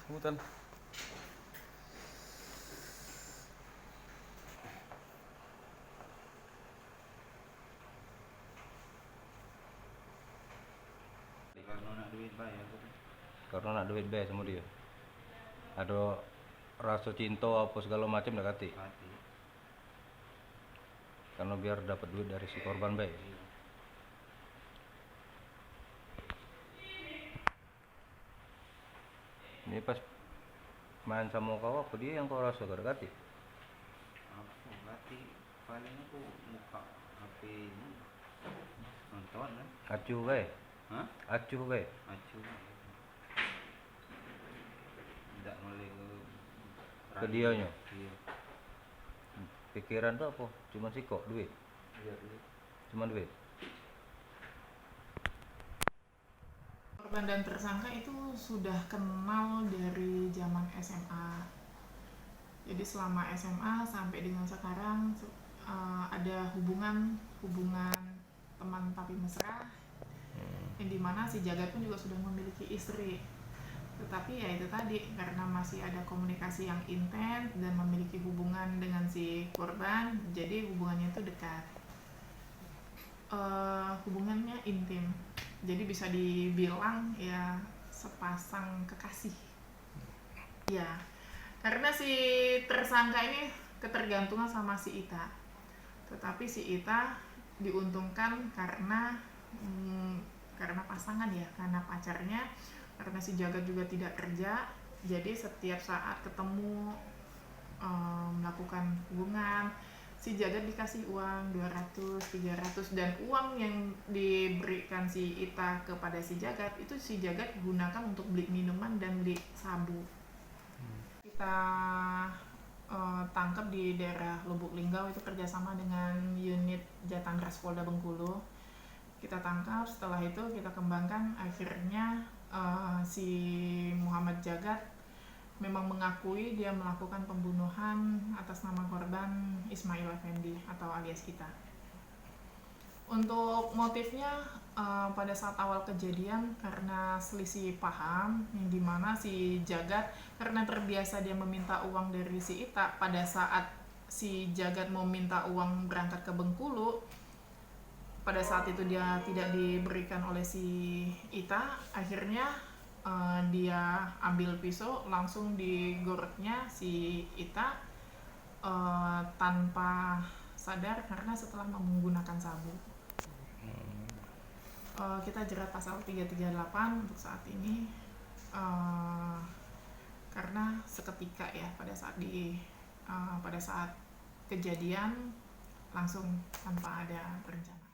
Hutan. Karena nak duit bayar tu. Karena nak duit be sama dia. Ada rasa cinta apa segala macam dah kati. Hati. Karena biar dapat duit dari si korban be. Iya. Ini pas main sama kau apa dia yang kau rasa kau dekati? Aku hati paling aku buka HP ini nonton kan. Acuh be. Hah? Acuh be. Acuh. Tidak boleh Ke dianya. Iya. Pikiran tu apa? Cuma sikok duit. Iya duit. Cuma duit. Korban dan tersangka itu sudah kenal dari zaman SMA. Jadi selama SMA sampai dengan sekarang ada hubungan teman tapi mesra, yang dimana si Jagat pun juga sudah memiliki istri. Tetapi ya itu tadi, karena masih ada komunikasi yang intens dan memiliki hubungan dengan si korban, jadi hubungannya itu dekat. Hubungannya intim, jadi bisa dibilang ya sepasang kekasih. Ya, karena si tersangka ini ketergantungan sama si Ita, tetapi si Ita diuntungkan karena pasangan ya, karena pacarnya, karena si Jagat juga tidak kerja, jadi setiap saat ketemu melakukan hubungan, si Jagat dikasih uang 200, 300, dan uang yang diberikan si Ita kepada si Jagat itu si Jagat gunakan untuk beli minuman dan beli sabu. Kita tangkap di daerah Lubuk Linggau, itu kerjasama dengan unit Jatangras Polda Bengkulu. Kita tangkap, setelah itu kita kembangkan, akhirnya si Muhammad Jagat memang mengakui dia melakukan pembunuhan atas nama korban Ismail Effendi atau alias Ita. Untuk motifnya pada saat awal kejadian karena selisih paham, yang dimana si Jagat karena terbiasa dia meminta uang dari si Ita, pada saat si Jagat mau minta uang berangkat ke Bengkulu, pada saat itu dia tidak diberikan oleh si Ita, akhirnya dia ambil pisau, langsung digoroknya si Ita tanpa sadar karena setelah menggunakan sabu. Kita jerat pasal 338 untuk saat ini karena seketika ya pada saat kejadian langsung tanpa ada perencanaan.